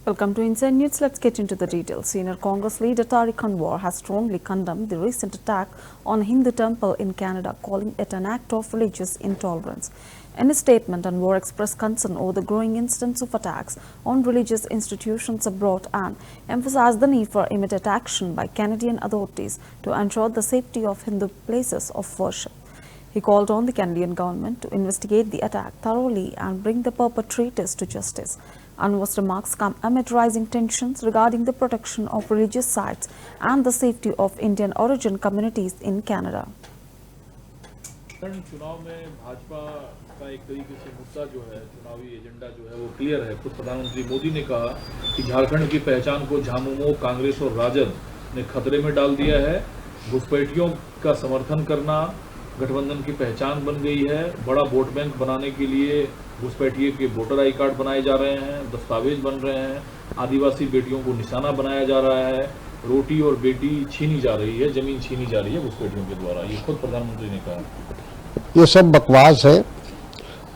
Welcome to Inside News. Let's get into the details. Senior Congress leader Tariq Anwar has strongly condemned the recent attack on a Hindu temple in Canada, calling it an act of religious intolerance. In a statement, Anwar expressed concern over the growing incidents of attacks on religious institutions abroad and emphasized the need for immediate action by Canadian authorities to ensure the safety of Hindu places of worship. He called on the Canadian government to investigate the attack thoroughly and bring the perpetrators to justice. Anwar's remarks come amid rising tensions regarding the protection of religious sites and the safety of Indian origin communities in Canada. चुनाव में भाजपा का एक तरीके से मुद्दा जो है, चुनावी एजेंडा जो है वो क्लियर है। खुद प्रधानमंत्री मोदी ने कहा कि झारखंड की पहचान को झामुमो, कांग्रेस और राजद ने खतरे में डाल दिया है। घुसपैठियों का समर्थन करना गठबंधन की पहचान बन गई है। बड़ा वोट बैंक बनाने के लिए घुसपैठिए के वोटर आई कार्ड बनाए जा रहे हैं, दस्तावेज बन रहे हैं, आदिवासी बेटियों को निशाना बनाया जा रहा है, रोटी और बेटी छीनी जा रही है, जमीन छीनी जा रही है घुसपैठियों के द्वारा। ये खुद प्रधानमंत्री ने कहा। ये सब बकवास है।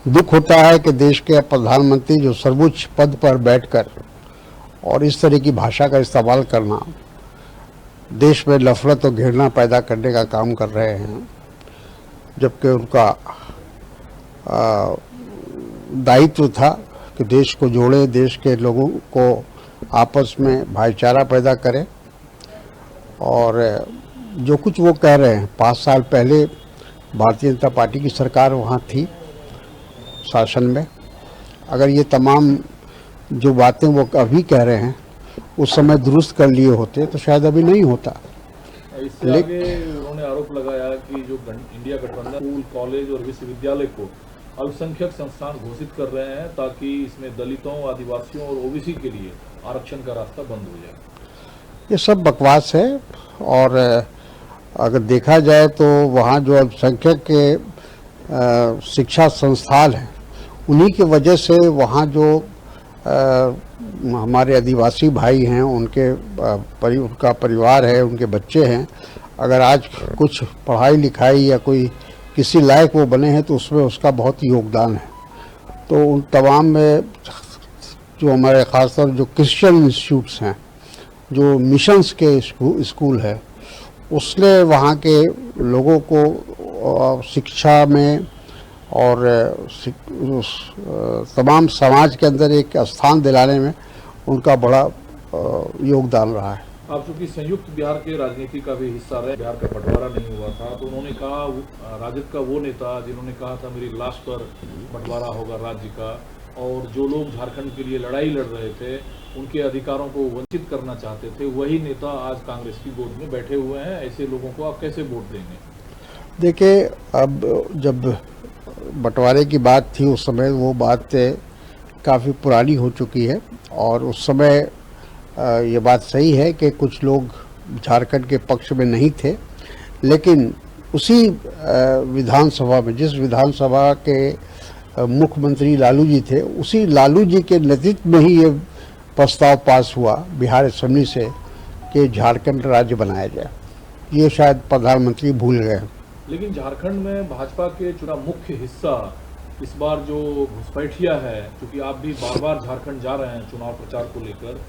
दुख होता है कि देश के प्रधानमंत्री जो सर्वोच्च पद पर बैठकर और इस तरह की भाषा का इस्तेमाल करना, देश में नफरत और घृणा पैदा करने का काम कर रहे हैं, जबकि उनका दायित्व था कि देश को जोड़े, देश के लोगों को आपस में भाईचारा पैदा करें। और जो कुछ वो कह रहे हैं, 5 साल पहले भारतीय जनता पार्टी की सरकार वहाँ थी शासन में। अगर ये तमाम जो बातें वो अभी कह रहे हैं उस समय दुरुस्त कर लिए होते तो शायद अभी नहीं होता। इससे आगे उन्होंने आरोप लगाया कि जो इंडिया गठबंधन स्कूल, कॉलेज और विश्वविद्यालय को अल्पसंख्यक संस्थान घोषित कर रहे हैं ताकि इसमें दलितों, आदिवासियों और ओबीसी के लिए आरक्षण का रास्ता बंद हो जाए। ये सब बकवास है। और अगर देखा जाए तो वहाँ जो अल्पसंख्यक के शिक्षा संस्थान हैं, उन्हीं की वजह से वहाँ जो हमारे आदिवासी भाई हैं, उनका परिवार है, उनके बच्चे हैं, अगर आज कुछ पढ़ाई लिखाई या कोई किसी लायक वो बने हैं तो उसमें उसका बहुत योगदान है। तो उन तमाम में जो हमारे ख़ासतौर जो क्रिश्चियन इंस्टीट्यूट्स हैं, जो मिशंस के स्कूल है, उसने वहाँ के लोगों को शिक्षा में और तमाम समाज के अंदर एक स्थान दिलाने में उनका बड़ा योगदान रहा है। आप चूंकि संयुक्त बिहार के राजनीति का भी हिस्सा रहे, बिहार का बंटवारा नहीं हुआ था, तो उन्होंने कहा, राजद का वो नेता जिन्होंने कहा था मेरी लाश पर बंटवारा होगा राज्य का, और जो लोग झारखंड के लिए लड़ाई लड़ रहे थे, उनके अधिकारों को वंचित करना चाहते थे, वही नेता आज कांग्रेस की गोद में बैठे हुए हैं। ऐसे लोगों को आप कैसे वोट देंगे? देखिए, अब जब बंटवारे की बात थी उस समय वो बात काफ़ी पुरानी हो चुकी है। और उस समय ये बात सही है कि कुछ लोग झारखंड के पक्ष में नहीं थे, लेकिन उसी विधानसभा में, जिस विधानसभा के मुख्यमंत्री लालू जी थे, उसी लालू जी के नेतृत्व में ही ये प्रस्ताव पास हुआ बिहार असेंबली से कि झारखंड राज्य बनाया जाए। ये शायद प्रधानमंत्री भूल गए। लेकिन झारखंड में भाजपा के चुनाव मुख्य हिस्सा इस बार जो घुसपैठिया है, क्योंकि आप भी बार बार झारखंड जा रहे हैं चुनाव प्रचार को लेकर,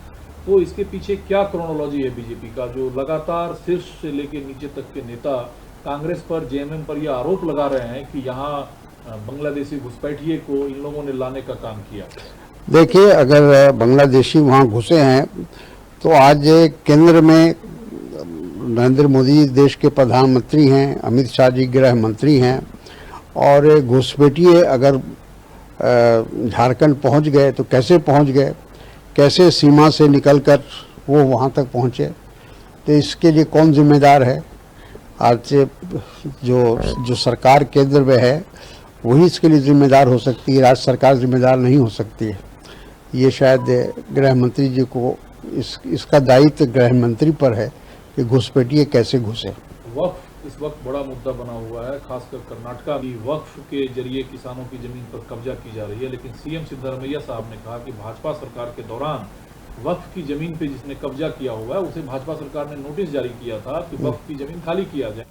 तो इसके पीछे क्या क्रोनोलॉजी है बीजेपी का, जो लगातार शीर्ष से लेकर नीचे तक के नेता कांग्रेस पर, जेएमएम पर यह आरोप लगा रहे हैं कि यहाँ बांग्लादेशी घुसपैठिए को इन लोगों ने लाने का काम किया? देखिए, अगर बांग्लादेशी वहाँ घुसे हैं तो आज केंद्र में नरेंद्र मोदी देश के प्रधानमंत्री हैं, अमित शाह जी गृह मंत्री हैं, और घुसपैठिए अगर झारखंड पहुँच गए तो कैसे पहुँच गए, कैसे सीमा से निकलकर वो वहाँ तक पहुँचे, तो इसके लिए कौन जिम्मेदार है? आज से जो सरकार केंद्र में है वही इसके लिए जिम्मेदार हो सकती है, राज्य सरकार जिम्मेदार नहीं हो सकती है। ये शायद गृह मंत्री जी को इसका दायित्व गृह मंत्री पर है कि घुसपैठिए कैसे घुसे। वक्फ इस वक्त बड़ा मुद्दा बना हुआ है, खासकर कर्नाटका की वक्फ के जरिए किसानों की जमीन पर कब्जा की जा रही है। लेकिन सीएम सिद्धरामैया साहब ने कहा कि भाजपा सरकार के दौरान वक्फ की जमीन पे जिसने कब्जा किया हुआ है उसे भाजपा सरकार ने नोटिस जारी किया था कि वक्फ की जमीन खाली किया जाए।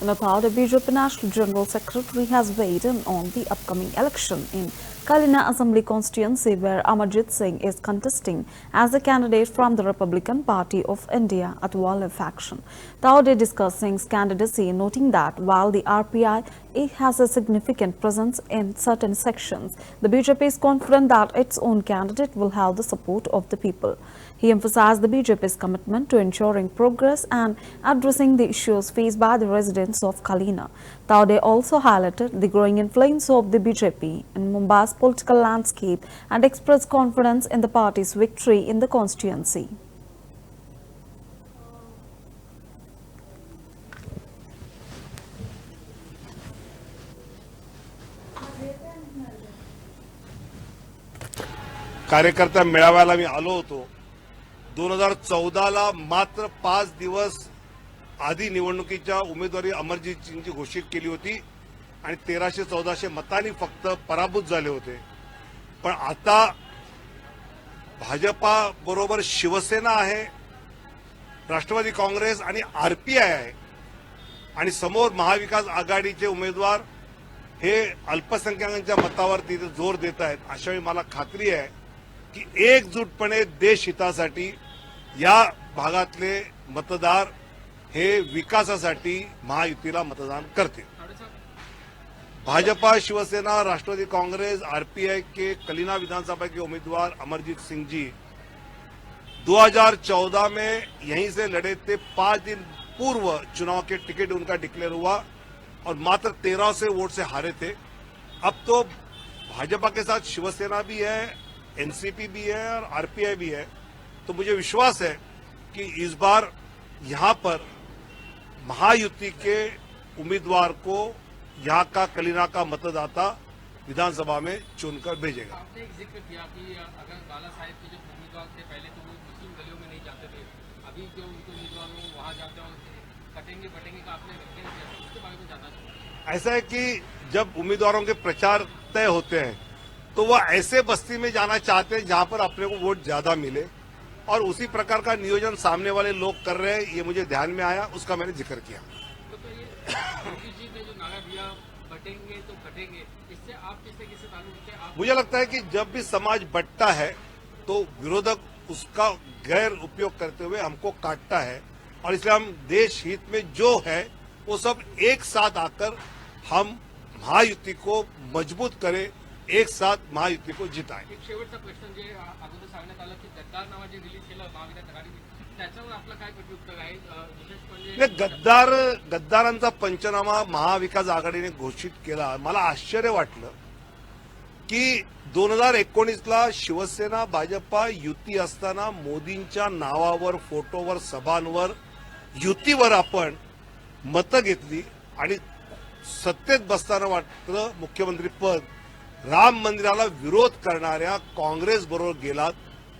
In a thought, the BJP National General Secretary has weighed in on the upcoming election in Kalina Assembly constituency, where Amarjit Singh is contesting as the candidate from the Republican Party of India Atwal faction. Taude discussed Singh's candidacy, noting that while the RPI has a significant presence in certain sections, the BJP is confident that its own candidate will have the support of the people. He emphasized the BJP's commitment to ensuring progress and addressing the issues faced by the residents of Kalina. Taude also highlighted the growing influence of the BJP in Mumbai's political landscape and expressed confidence in the party's victory in the constituency. कार्यकर्ता मेळाव्याला मी आलो होतो. 2014ला मात्र 5 दिवस आधी निवडणुकीच्या उमेदवारी अमरजीत सिंगची घोषित केली होती आणि 1300-1400 मतांनी फक्त पराभूत झाले होते. पण आता भाजपा बरोबर शिवसेना आहे, राष्ट्रवादी काँग्रेस आणि आरपीआय आहे आणि समोर महाविकास आघाडीचे उमेदवार हे अल्पसंख्याकांच्या मतावर तिथे जोर देत आहेत. अशावेळी मला खात्री आहे की एकजूटपणे देश हितासाठी या भागातले मतदार हे विकासासाठी महायुतीला मतदान करतील. भाजपा, शिवसेना, राष्ट्रवादी कांग्रेस, आरपीआई के कलिना विधानसभा के उम्मीदवार अमरजीत सिंह जी 2014 में यहीं से लड़े थे. 5 दिन पूर्व चुनाव के टिकट उनका डिक्लेयर हुआ और मात्र 1300 वोट से हारे थे. अब तो भाजपा के साथ शिवसेना भी है, एनसीपी भी है और आरपीआई भी है. तो मुझे विश्वास है कि इस बार यहां पर महायुति के उम्मीदवार को यहां का कलिना का मतदाता विधानसभा में चुनकर भेजेगा. आपने एक जिक्र किया कि अगर बाला साहेब के जो उम्मीदवार थे पहले तो वो मुस्लिम गलियों में नहीं जाते थे, अभी जो उनके उम्मीदवार वो वहां जाते हैं कटेंगे बटेंगे का आपने व्याख्या किया, उसके बारे में जानना चाहूंगा. ऐसा है कि जब उम्मीदवारों के प्रचार तय होते हैं तो वह ऐसे बस्ती में जाना चाहते हैं जहां पर अपने को वोट ज्यादा मिले और उसी प्रकार का नियोजन सामने वाले लोग कर रहे हैं. ये मुझे ध्यान में आया, उसका मैंने जिक्र किया. तो ये योगी जी ने जो नारा दिया बटेंगे तो कटेंगे, इससे आप किससे ताल्लुक रखते हैं? मुझे लगता है कि जब भी समाज बंटता है तो विरोधक उसका गैर उपयोग करते हुए हमको काटता है और इसलिए हम देश हित में जो है वो सब एक साथ आकर हम महायुति को मजबूत करें, एक साथ महायुति को जिताएं. एक शेवटचा प्रश्न जे अगोदर सांगण्यात आलं की गद्दार नावाचे रिलीज केलं महाविकास आघाडीने, त्याच्यावर आपलं काय प्रत्युत्तर आहे? विशेष म्हणजे गद्दारांचा पंचनामा महाविकास आघाडीने घोषित केला. मला आश्चर्य वाटलं की 2019ला शिवसेना भाजपा युती असताना मोदींच्या नावावर, फोटोवर, सभांवर, युतीवर आपण मतं घेतली आणि सत्तेत बसताना वाटलं मुख्यमंत्री पद राम मंदिराला विरोध करणाऱ्या काँग्रेस बरोबर गेलात.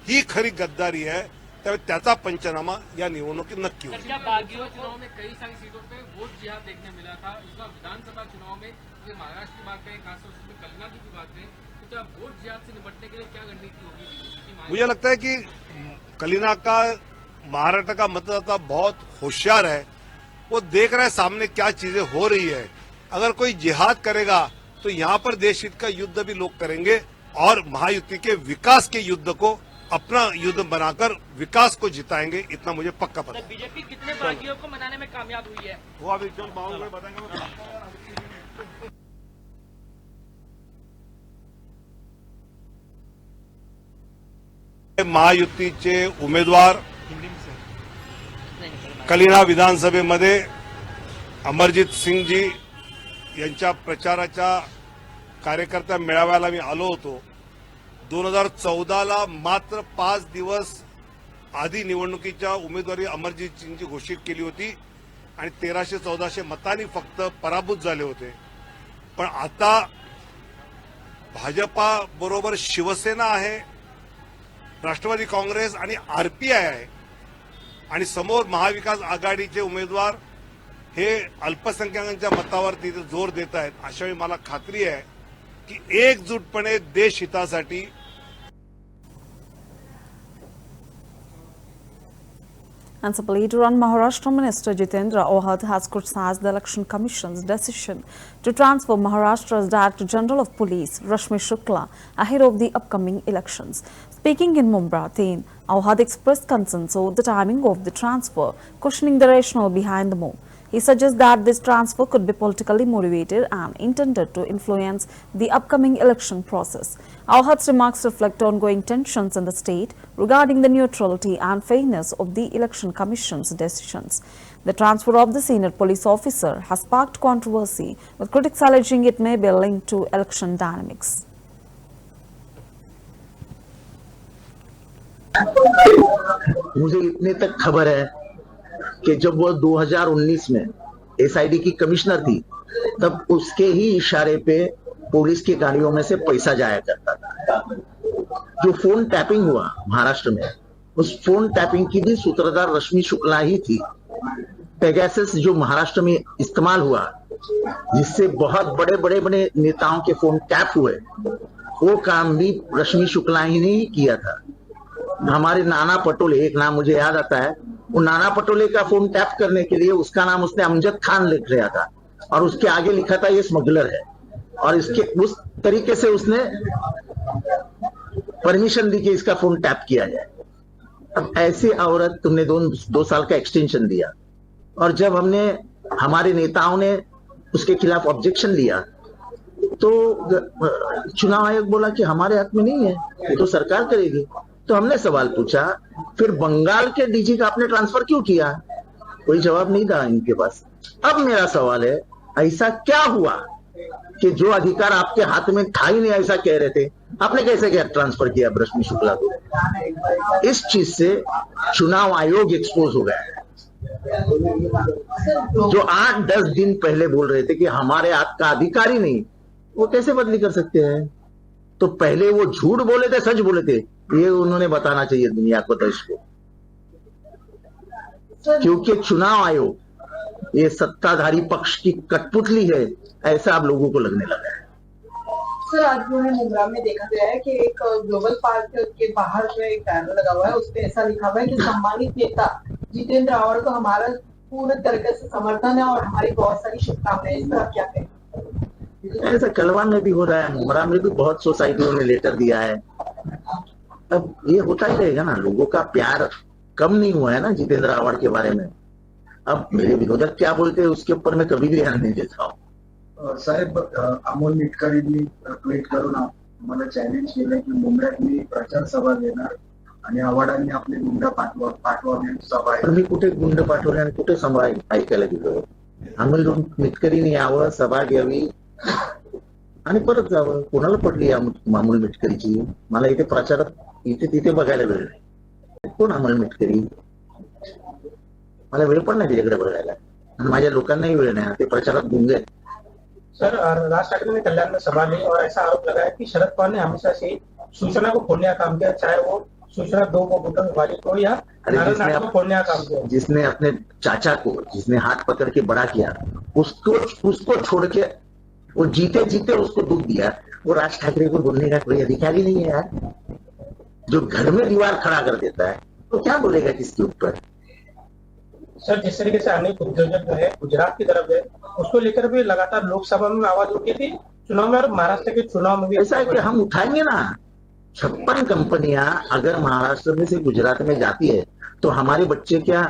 ही खरी गद्दारी है. त्यामुळे त्याचा पंचनामा या निवडणुकीत नक्की होईल. चुनाव में कई सारी सीटों पे वोट जिहाद देखने मिला था. इस बार विधानसभा चुनाव में महाराष्ट्र की बात करें, खासतौर से कलिना की भी बात करें, तो क्या वोट जिहाद से निपटने के लिए क्या रणनीति होगी? मुझे लगता है कि कलिना का महाराष्ट्र का मतदाता बहुत होशियार है. वो देख रहा है सामने क्या चीजें हो रही है. अगर कोई जिहाद करेगा तो यहाँ पर देश हित का युद्ध भी लोग करेंगे और महायुति के विकास के युद्ध को अपना युद्ध बनाकर विकास को जिताएंगे. इतना मुझे पक्का पता है. बीजेपी कितने बागियों को मनाने में कामयाब हुई है? वो अभी चल बताएंगे. महायुतीचे उमेदवार कलिना विधानसभेमध्ये अमरजीत सिंग जी यांच्या प्रचाराच्या कार्यकर्ता मेळाव्याला मी आलो होतो. 2014ला मात्र 5 दिवस आधी निवडणुकीच्या उमेदवारी अमरजीत सिंगची घोषित केली होती आणि 1300-1400 मतांनी फक्त पराभूत झाले होते. पण आता भाजपा बरोबर शिवसेना आहे, राष्ट्रवादी काँग्रेस आणि आरपीआय आहे आणि समोर महाविकास आघाडीचे उमेदवार हे अल्पसंख्याकांच्या मतावर तिथे जोर देत आहेत. अशावेळी मला खात्री आहे की एकजूटपणे देश हितासाठी And some leader on Maharashtra Minister Jitendra Ohad has criticized the Election Commission's decision to transfer Maharashtra's Director General of Police, Rashmi Shukla, ahead of the upcoming elections. Speaking in Mumbai, Ohad expressed concerns over the timing of the transfer, questioning the rationale behind the move. He suggests that this transfer could be politically motivated and intended to influence the upcoming election process. Ohad's remarks reflect ongoing tensions in the state regarding the neutrality and fairness of the Election Commission's decisions. The transfer of the senior police officer has sparked controversy, with critics alleging it may be linked to election dynamics. मुझे इतने तक खबर है कि जब वो 2019 में SID की कमिश्नर थी, तब उसके ही इशारे पे पुलिस की गाड़ियों में से पैसा जाया करता था। जो फोन टैपिंग हुआ महाराष्ट्र में, उस फोन टैपिंग की भी सूत्रधार रश्मि शुक्ला ही थी। पेगासस जो महाराष्ट्र में इस्तेमाल हुआ, जिससे बहुत बड़े बड़े नेताओं के फोन टैप हुए, वो काम भी रश्मि शुक्ला ही ने किया था। हमारे नाना पटोले, एक नाम मुझे याद आता है, वो नाना पटोले का फोन टैप करने के लिए उसका नाम उसने अमजद खान लिख लिया था और उसके आगे लिखा था ये स्मगलर है, और इसके उस तरीके से उसने परमिशन दी कि इसका फोन टैप किया जाए। अब ऐसी औरत तुमने 2 साल का एक्सटेंशन दिया, और जब हमारे नेताओं ने उसके खिलाफ ऑब्जेक्शन लिया तो चुनाव आयोग बोला कि हमारे हाथ में नहीं है, ये तो सरकार करेगी। तो हमने सवाल पूछा, फिर बंगाल के डीजी का आपने ट्रांसफर क्यों किया? कोई जवाब नहीं था इनके पास। अब मेरा सवाल है, ऐसा क्या हुआ कि जो अधिकार आपके हाथ में था ही नहीं, ऐसा कह रहे थे, आपने कैसे क्या ट्रांसफर किया रश्मि शुक्ला को? इस चीज से चुनाव आयोग एक्सपोज हो गया है। जो 8-10 दिन पहले बोल रहे थे कि हमारे हाथ का अधिकार ही नहीं, वो कैसे बदली कर सकते हैं? तो पहले वो झूठ बोले थे, सच बोले थे, ये उन्होंने बताना चाहिए दुनिया को, देश को। क्योंकि चुनाव आयोग ये सत्ताधारी पक्ष की कठपुतली है, ऐसा आप लोगों को लगने लगा है। सर, आज जो है मुंब्रा में देखा गया है कि एक ग्लोबल पार्क के बाहर जो एक बैनर लगा हुआ है, उस पर ऐसा लिखा हुआ है कि सम्मानित नेता जितेंद्र आव्हाड को हमारा पूर्ण तरीके से समर्थन है और हमारी बहुत सारी शुभकामनाएं। इस पर आप क्या कहें? ऐसा कलवान में भी हो रहा है, मुंब्रा में भी बहुत सोसाइटियों ने लेटर दिया है। अब ये होता ही रहेगा ना, लोगों का प्यार कम नहीं हुआ है ना जितेंद्र आव्हाड के बारे में। अब मेरे विरोधक क्या बोलते हैं उसके ऊपर मैं कभी भी ध्यान नहीं देता हूँ। साहेब, अमोल मिटकरींनी ट्विट करून मला चॅलेंज केलं की मुंबईतली प्रचार सभा घेणार आणि आव्हाडांनी आपली गुंड पाठवावी सभा आहे। मी कुठे गुंड पाठवले आणि कुठे सभा ऐकायला गेलो? अमोल मिटकरीने यावं, सभा घ्यावी आणि परत जावं। कोणाला पडली अमोल मिटकरीची? मला इथे प्रचारात इथे तिथे बघायला वेळ नाही। कोण अमोल मिटकरी? मला वेळ पण नाही त्याच्याकडे बघायला, आणि माझ्या लोकांनाही वेळ नाही, ते प्रचारात गुंगे। सर, राज ठाकरे ने कल्याण में सभा ली और ऐसा आरोप लगाया कि शरद पवार ने हमेशा से सूचना को खोलने का काम किया, चाहे वो सूचना 2 को गुटन विभाजित को या नारायण को खोलने का काम किया। जिसने अपने चाचा को, जिसने हाथ पकड़ के बड़ा किया, उसको छोड़ के वो जीते जीते उसको दुख दिया, वो राज ठाकरे को बोलने का कोई अधिकार ही नहीं है यार। जो घर में दीवार खड़ा कर देता है तो क्या बोलेगा किसके ऊपर? सर, जिस तरीके से अनेक उद्योजक जो है गुजरात की तरफ है, उसको लेकर भी लगातार लोकसभा में आवाज उठी थी चुनाव में, और महाराष्ट्र के चुनाव में भी ऐसा है कि हम उठाएंगे ना। 56 कंपनियां अगर महाराष्ट्र में से गुजरात में जाती है तो हमारे बच्चे क्या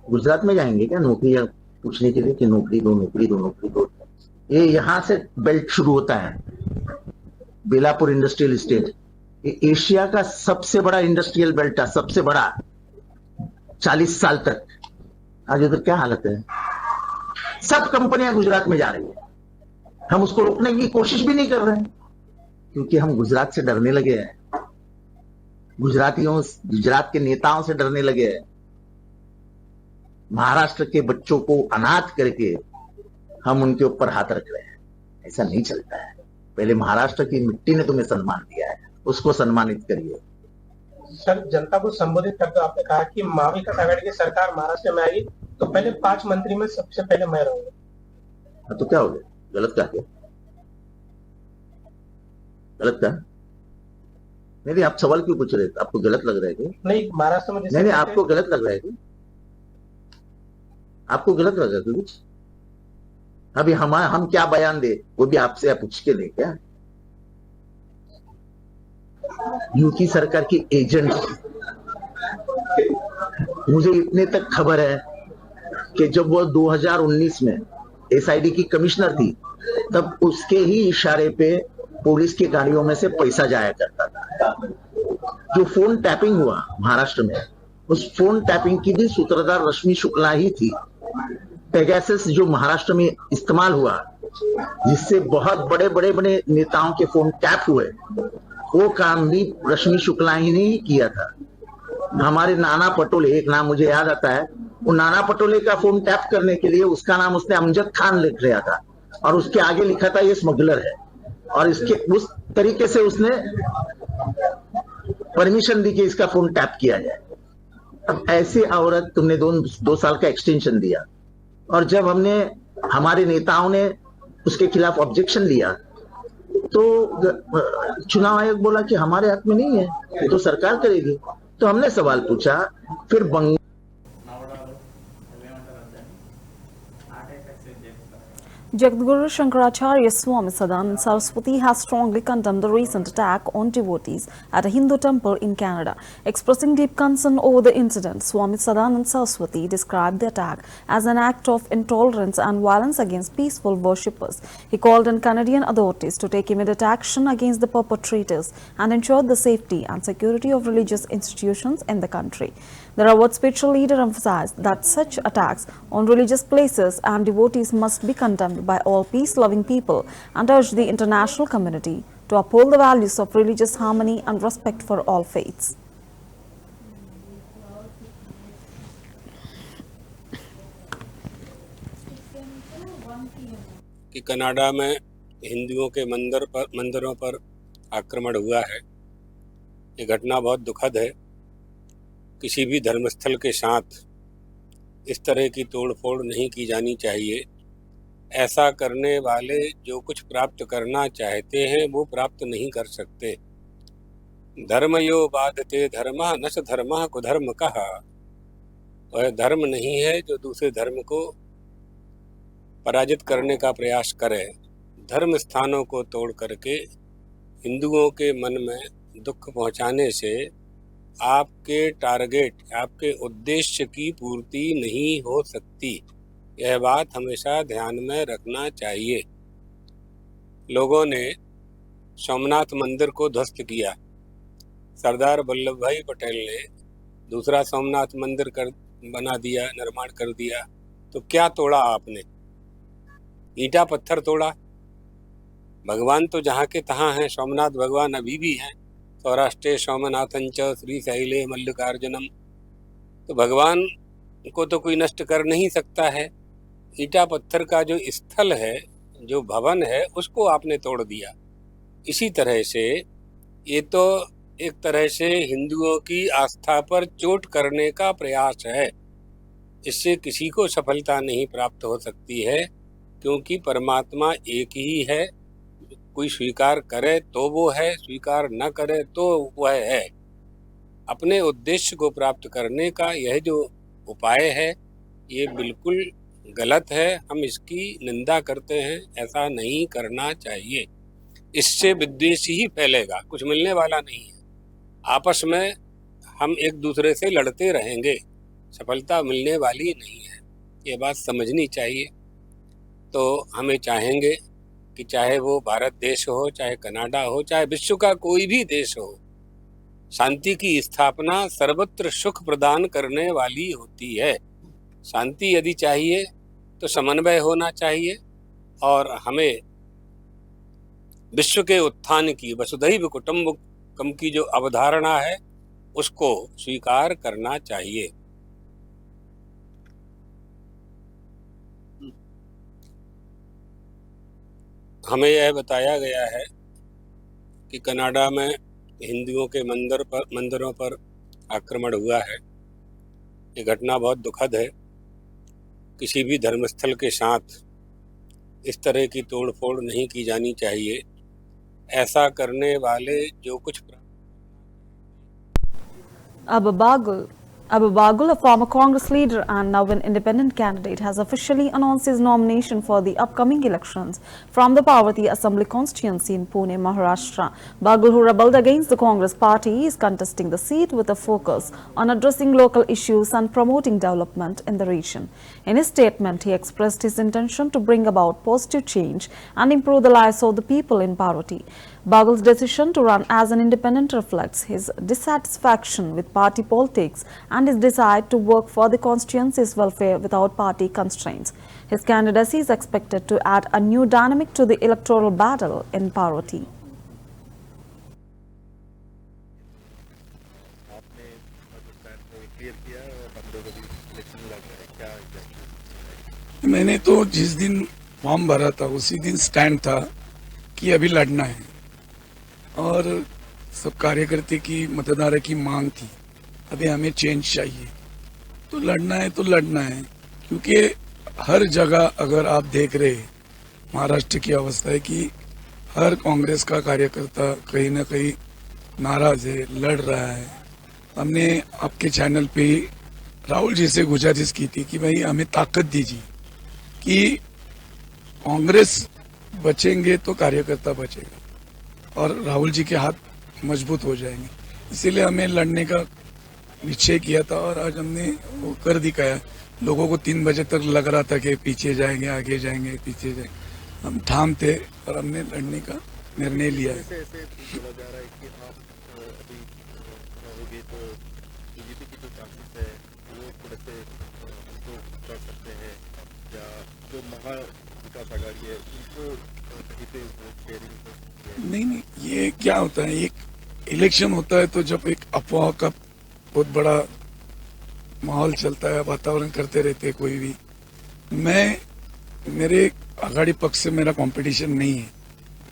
गुजरात में जाएंगे क्या नौकरियां पूछने के लिए कि नौकरी दो, नौकरी दो, नौकरी दो? ये यहां से बेल्ट शुरू होता है, बेलापुर इंडस्ट्रियल एस्टेट। ये एशिया का सबसे बड़ा इंडस्ट्रियल बेल्ट है, सबसे बड़ा, 40 साल तक। आज उधर क्या हालत है? सब कंपनियां गुजरात में जा रही है, हम उसको रोकने की कोशिश भी नहीं कर रहे हैं, क्योंकि हम गुजरात से डरने लगे हैं, गुजरात के नेताओं से डरने लगे हैं। महाराष्ट्र के बच्चों को अनाथ करके हम उनके ऊपर हाथ रख रहे हैं, ऐसा नहीं चलता है। पहले महाराष्ट्र की मिट्टी ने तुम्हें सम्मान दिया है, उसको सम्मानित करिए। सर, जनता को संबोधित करते आपने कहा कि महाविकास आघाड़ी की सरकार महाराष्ट्र में आएगी तो पहले 5 मंत्री में सबसे पहले मैं रहूंगा। तो क्या हो गया? गलत क्या? गलत क्या? नहीं, आप सवाल क्यों पूछ रहे थे? आपको गलत लग रहा है क्या? नहीं, महाराष्ट्र में नहीं, आपको गलत लग रहा है क्या? आपको गलत लगा कुछ? अभी हम क्या बयान दे, वो भी आपसे पूछ के दे क्या? यूपी सरकार की एजेंट, मुझे इतने तक खबर है कि जब वो 2019 में एसआईडी की कमिश्नर थी, तब उसके ही इशारे पे पुलिस की गाड़ियों में से पैसा जाया करता था। जो फोन टैपिंग हुआ महाराष्ट्र में, उस फोन टैपिंग की भी सूत्रधार रश्मि शुक्ला ही थी। पेगासस जो महाराष्ट्र में इस्तेमाल हुआ, जिससे बहुत बड़े बड़े नेताओं के फोन टैप हुए, वो काम भी रश्मि शुक्ला ही ने ही किया था। हमारे नाना पटोले, एक नाम मुझे याद आता है, वो नाना पटोले का फोन टैप करने के लिए उसका नाम उसने अमजद खान लिख लिया था और उसके आगे लिखा था ये स्मगलर है, और इसके उस तरीके से उसने परमिशन दी कि इसका फोन टैप किया जाए। अब ऐसी औरत तुमने 2 साल का एक्सटेंशन दिया, और जब हमारे नेताओं ने उसके खिलाफ ऑब्जेक्शन लिया तो चुनाव आयोग बोला कि हमारे हाथ में नहीं है, ये तो सरकार करेगी। तो हमने सवाल पूछा, फिर Jagadguru Shankaracharya Swami Sadanand Saraswati has strongly condemned the recent attack on devotees at a Hindu temple in Canada. Expressing deep concern over the incident, Swami Sadanand Saraswati described the attack as an act of intolerance and violence against peaceful worshippers. He called on Canadian authorities to take immediate action against the perpetrators and ensure the safety and security of religious institutions in the country. The Rawat spiritual leader emphasized that such attacks on religious places and devotees must be condemned by all peace-loving people and urged the international community to uphold the values of religious harmony and respect for all faiths. कि Canada में हिंदुओं के मंदिरों पर आक्रमण हुआ है। ये घटना बहुत दुखद है। किसी भी धर्मस्थल के साथ इस तरह की तोड़फोड़ नहीं की जानी चाहिए। ऐसा करने वाले जो कुछ प्राप्त करना चाहते हैं वो प्राप्त नहीं कर सकते। धर्मयो बाधते धर्मः न स धर्मः कुधर्म कहा। वह धर्म नहीं है जो दूसरे धर्म को पराजित करने का प्रयास करे। धर्म स्थानों को तोड़ करके हिंदुओं के मन में दुख पहुंचाने से आपके टारगेट, आपके उद्देश्य की पूर्ति नहीं हो सकती। यह बात हमेशा ध्यान में रखना चाहिए। लोगों ने सोमनाथ मंदिर को ध्वस्त किया। सरदार वल्लभ भाई पटेल ने दूसरा सोमनाथ मंदिर बना दिया, निर्माण कर दिया। तो क्या तोड़ा आपने? ईंटा पत्थर तोड़ा। भगवान तो जहाँ के तहाँ हैं। सोमनाथ भगवान अभी भी हैं। सौराष्ट्रे सोमनाथंच श्री शैले मल्लिकार्जुनम। तो भगवान को तो कोई नष्ट कर नहीं सकता है। ईंटा पत्थर का जो स्थल है, जो भवन है, उसको आपने तोड़ दिया। इसी तरह से ये तो एक तरह से हिंदुओं की आस्था पर चोट करने का प्रयास है। इससे किसी को सफलता नहीं प्राप्त हो सकती है, क्योंकि परमात्मा एक ही है। कोई स्वीकार करे तो वो है, स्वीकार न करे तो वह है। अपने उद्देश्य को प्राप्त करने का यह जो उपाय है, ये बिल्कुल गलत है। हम इसकी निंदा करते हैं। ऐसा नहीं करना चाहिए। इससे विद्वेष ही फैलेगा, कुछ मिलने वाला नहीं है। आपस में हम एक दूसरे से लड़ते रहेंगे, सफलता मिलने वाली नहीं है। ये बात समझनी चाहिए। तो हमें चाहेंगे कि चाहे वो भारत देश हो, चाहे कनाडा हो, चाहे विश्व का कोई भी देश हो, शांति की स्थापना सर्वत्र सुख प्रदान करने वाली होती है। शांति यदि चाहिए तो समन्वय होना चाहिए, और हमें विश्व के उत्थान की, वसुधैव कुटुंबकम की जो अवधारणा है, उसको स्वीकार करना चाहिए। हमें यह बताया गया है कि कनाडा में हिंदुओं के मंदिरों पर आक्रमण हुआ है। ये घटना बहुत दुखद है। किसी भी धर्मस्थल के साथ इस तरह की तोड़फोड़ नहीं की जानी चाहिए। ऐसा करने वाले जो कुछ अब Bagul Abu Bagul, a former Congress leader and now an independent candidate, has officially announced his nomination for the upcoming elections from the Parvati Assembly constituency in Pune, Maharashtra. Bagul, who rebelled against the Congress party, is contesting the seat with a focus on addressing local issues and promoting development in the region. In his statement, he expressed his intention to bring about positive change and improve the lives of the people in Parvati. Bagul's decision to run as an independent reflects his dissatisfaction with party politics and his desire to work for the constituency's welfare without party constraints. His candidacy is expected to add a new dynamic to the electoral battle in Parvati. मैंने तो जिस दिन form भरा था उसी दिन stand था कि अभी लड़ना है और सब कार्यकर्ता की मतदाता की मांग थी अभी हमें चेंज चाहिए तो लड़ना है क्योंकि हर जगह अगर आप देख रहे महाराष्ट्र की अवस्था है कि हर कांग्रेस का कार्यकर्ता कहीं ना कहीं नाराज है लड़ रहा है। हमने आपके चैनल पे राहुल जी से गुजारिश की थी कि भाई हमें ताकत दीजिए कि कांग्रेस बचेंगे तो कार्यकर्ता बचेगा और राहुल जी के हाथ मजबूत हो जाएंगे, इसीलिए हमें लड़ने का निश्चय किया था और आज हमने वो कर दिखाया। लोगों को 3 बजे तक लग रहा था कि पीछे जाएंगे आगे जाएंगे पीछे जाएंगे, हम ठाम थे और हमने लड़ने का निर्णय लिया है। नहीं, ये क्या होता है, एक इलेक्शन होता है तो जब एक अफवाह का बहुत बड़ा माहौल चलता है, वातावरण करते रहते हैं कोई भी। मेरे आघाड़ी पक्ष से मेरा कंपटीशन नहीं है,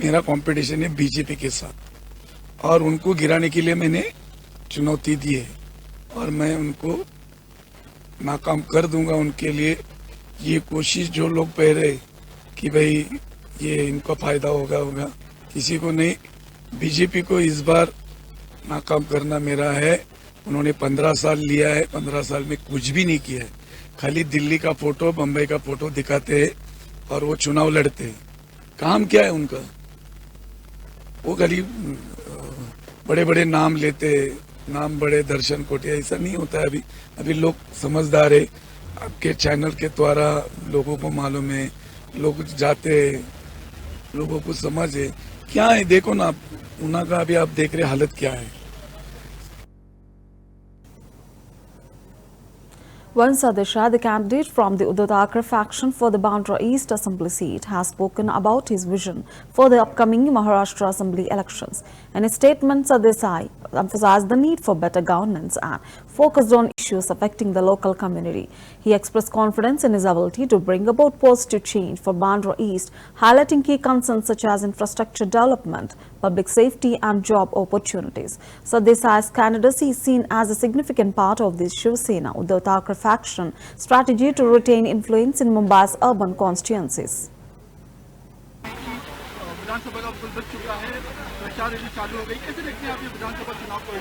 मेरा कंपटीशन है बीजेपी के साथ और उनको गिराने के लिए मैंने चुनौती दी है और मैं उनको नाकाम कर दूंगा। उनके लिए ये कोशिश जो लोग कह रहे कि भाई ये इनका फायदा होगा, किसी को नहीं। बीजेपी को इस बार नाकाम करना मेरा है। उन्होंने 15 साल लिया है, 15 साल में कुछ भी नहीं किया है, खाली दिल्ली का फोटो बम्बई का फोटो दिखाते हैं और वो चुनाव लड़ते हैं। काम क्या है उनका? वो खाली बड़े बड़े नाम लेते, नाम बड़े दर्शन कोटिया, ऐसा नहीं होता है। अभी लोग समझदार है, आपके चैनल के द्वारा लोगों को मालूम है, लोग जाते हैं, लोगों को समझ है क्या है। देखो ना उन्ना का अभी आप देख रहे हालत क्या है। Vansadeh Shah, the candidate from the Uddhav Thackeray faction for the Bandra East Assembly seat, has spoken about his vision for the upcoming Maharashtra Assembly elections. In his statement, Sadesai emphasized the need for better governance and focused on issues affecting the local community. He expressed confidence in his ability to bring about positive change for Bandra East, highlighting key concerns such as infrastructure development, public safety and job opportunities. Sadesai's candidacy is seen as a significant part of the Shiv Sena Uddhav Thackeray faction strategy to retain influence in Mumbai's urban constituencies. विधानसभा का पुल बच चुका है, प्रचार rally चालू हो गई, कैसे देखते हैं आप ये विधानसभा चुनाव को?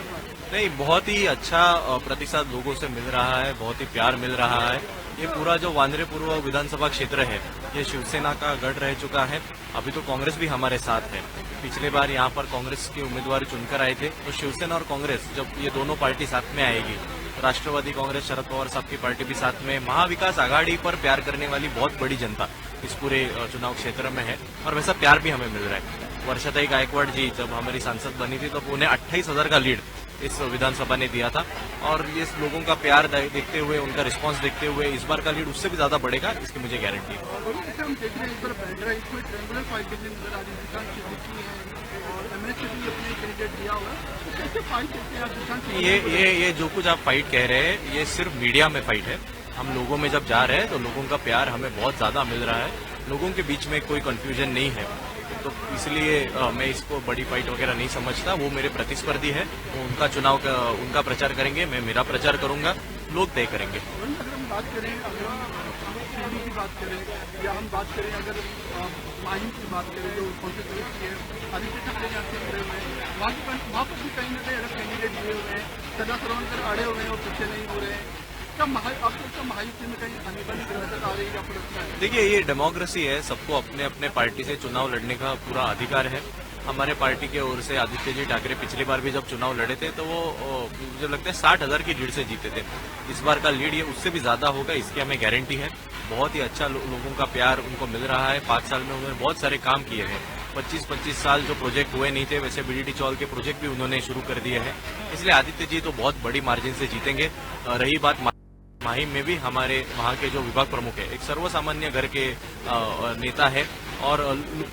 नहीं, बहुत ही अच्छा प्रतिसाद लोगों से मिल रहा है, बहुत ही प्यार मिल रहा है। ये पूरा जो वांद्रे पूर्व विधानसभा क्षेत्र है ये शिवसेना का गढ़ रह चुका है। अभी तो कांग्रेस भी हमारे साथ है। पिछले बार यहाँ पर कांग्रेस के उम्मीदवार चुनकर आए थे, तो शिवसेना और कांग्रेस जब ये दोनों पार्टी साथ में आएगी, राष्ट्रवादी कांग्रेस शरद पवार साहब की पार्टी भी साथ में, महाविकास आघाड़ी पर प्यार करने वाली बहुत बड़ी जनता इस पूरे चुनाव क्षेत्र में है और वैसा प्यार भी हमें मिल रहा है। वर्षाताई गायकवाड़ जी जब हमारी सांसद बनी थी तो उन्हें 28,000 का लीड इस विधानसभा ने दिया था और ये लोगों का प्यार देखते हुए, उनका रिस्पांस देखते हुए इस बार का लीड उससे भी ज्यादा बढ़ेगा, इसकी मुझे गारंटी है। ये जो कुछ आप फाइट कह रहे हैं ये सिर्फ मीडिया में फाइट है। हम लोगों में जब जा रहे हैं तो लोगों का प्यार हमें बहुत ज्यादा मिल रहा है, लोगों के बीच में कोई कंफ्यूजन नहीं है, तो इसलिए मैं इसको बड़ी फाइट वगैरह नहीं समझता। वो मेरे प्रतिस्पर्धी है, वो उनका चुनाव उनका प्रचार करेंगे, मैं मेरा प्रचार करूंगा, लोग तय करेंगे। मोदी की बात करें या हम बात करें अगर माहिम की बात करें जो कॉन्स्टिट्यूंसी है, आदित्य ठाकरे यहाँ से जुड़े हुए हैं, वहाँ पर भी कहीं ना कहीं अलग कैंडिडेट जुड़े हुए हैं, सदा सरवणकर अड़े हुए हैं और पीछे नहीं हो रहे हैं। आपको महायुति में कहीं अनिबंध नजर आ रही है या? देखिए, ये डेमोक्रेसी है, सबको अपने अपने पार्टी से चुनाव लड़ने का पूरा अधिकार है। हमारे पार्टी के ओर से आदित्य जी ठाकरे पिछली बार भी जब चुनाव लड़े थे तो वो मुझे लगता है 60,000 की लीड से जीते थे। इस बार का लीड ये उससे भी ज्यादा होगा, इसकी हमें गारंटी है। बहुत ही अच्छा लोगों का प्यार उनको मिल रहा है। 5 साल में उन्होंने बहुत सारे काम किए हैं। 25-25 साल जो प्रोजेक्ट हुए नहीं थे, वैसे बीडीटी चौल के प्रोजेक्ट भी उन्होंने शुरू कर दिए हैं। इसलिए आदित्य जी तो बहुत बड़ी मार्जिन से जीतेंगे। रही बात माहिम में भी हमारे वहाँ के जो विभाग प्रमुख है, एक सर्वसामान्य घर के नेता है और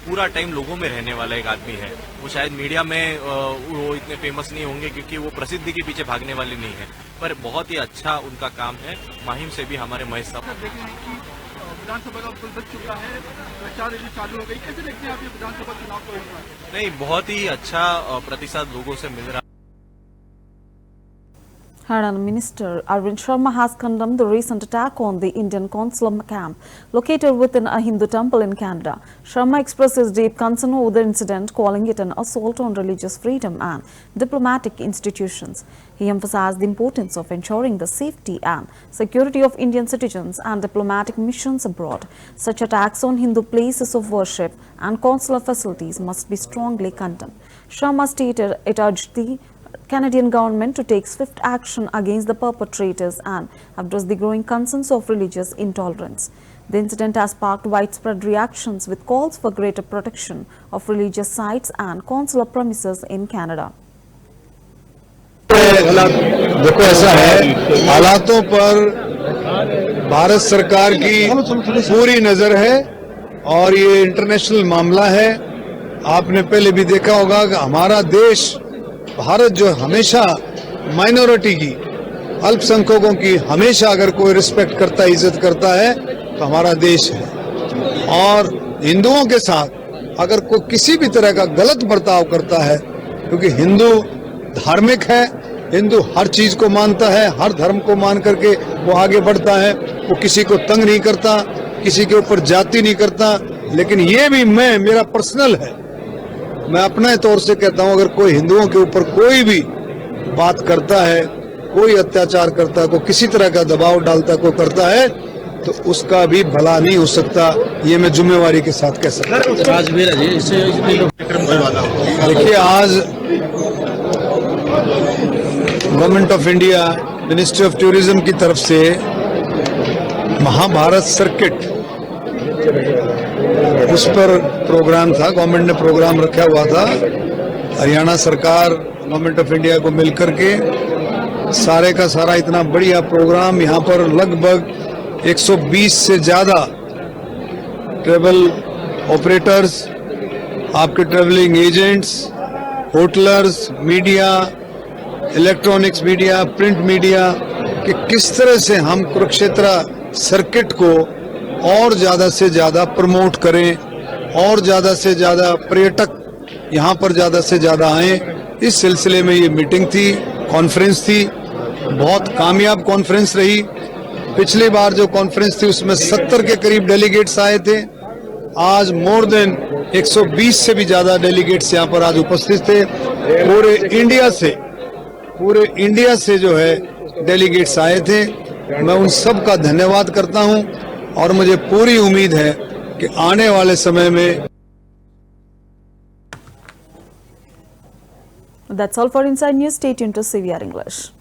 पूरा टाइम लोगों में रहने वाला एक आदमी है। वो शायद मीडिया में वो इतने फेमस नहीं होंगे क्योंकि वो प्रसिद्धि के पीछे भागने वाले नहीं है, पर बहुत ही अच्छा उनका काम है। माहिम से भी हमारे महेश साहब विधानसभा का फुल बच चुका है, प्रचार रैली चालू हो गई, कैसे देखते हैं आप ये विधानसभा चुनाव को? नहीं, बहुत ही अच्छा प्रतिशत लोगों से मिल रहा है। Haryana Minister Arvind Sharma has condemned the recent attack on the Indian consular camp located within a Hindu temple in Canada. Sharma expressed his deep concern over the incident, calling it an assault on religious freedom and diplomatic institutions. He emphasized the importance of ensuring the safety and security of Indian citizens and diplomatic missions abroad. Such attacks on Hindu places of worship and consular facilities must be strongly condemned. Sharma stated it urged the Canadian government to take swift action against the perpetrators and address the growing concerns of religious intolerance. The incident has sparked widespread reactions with calls for greater protection of religious sites and consular premises in Canada. देखो, ऐसा है, हालातों पर भारत सरकार की पूरी नजर है और ये इंटरनेशनल मामला है। आपने पहले भी देखा होगा कि हमारा देश भारत जो हमेशा माइनॉरिटी की, अल्पसंख्यकों की हमेशा अगर कोई रिस्पेक्ट करता है, इज्जत करता है तो हमारा देश है। और हिंदुओं के साथ अगर कोई किसी भी तरह का गलत बर्ताव करता है, क्योंकि हिंदू धार्मिक है, हिंदू हर चीज को मानता है, हर धर्म को मान करके वो आगे बढ़ता है, वो किसी को तंग नहीं करता, किसी के ऊपर जाति नहीं करता। लेकिन ये भी मेरा पर्सनल है, मैं अपने तौर से कहता हूं, अगर कोई हिंदुओं के ऊपर कोई भी बात करता है, कोई अत्याचार करता है, कोई किसी तरह का दबाव डालता है, कोई करता है, तो उसका भी भला नहीं हो सकता। ये मैं जिम्मेवारी के साथ कह सकता हूं। देखिए, आज government of India, ministry of tourism की तरफ से महाभारत सर्किट, उस पर प्रोग्राम था, गवर्नमेंट ने प्रोग्राम रखा हुआ था। हरियाणा सरकार, गवर्नमेंट ऑफ इंडिया को मिलकर के सारे का सारा इतना बढ़िया प्रोग्राम, यहाँ पर लगभग 120 से ज्यादा ट्रेवल ऑपरेटर्स, आपके travelling agents, hoteliers, media, electronics media, print media, कि किस तरह से हम कुरुक्षेत्र सर्किट को और ज्यादा से ज्यादा प्रमोट करें और ज्यादा से ज्यादा पर्यटक यहाँ पर ज्यादा से ज्यादा आए। इस सिलसिले में ये मीटिंग थी, कॉन्फ्रेंस थी, बहुत कामयाब कॉन्फ्रेंस रही। पिछली बार जो कॉन्फ्रेंस थी उसमें 70 के करीब डेलीगेट्स आए थे। आज मोर देन 120 से भी ज्यादा डेलीगेट्स यहाँ पर आज उपस्थित थे। पूरे इंडिया से जो है डेलीगेट्स आए थे। मैं उन सब का धन्यवाद करता हूं और मुझे पूरी उम्मीद है कि आने वाले समय में। That's all for Inside News. Stay tuned to CVR English.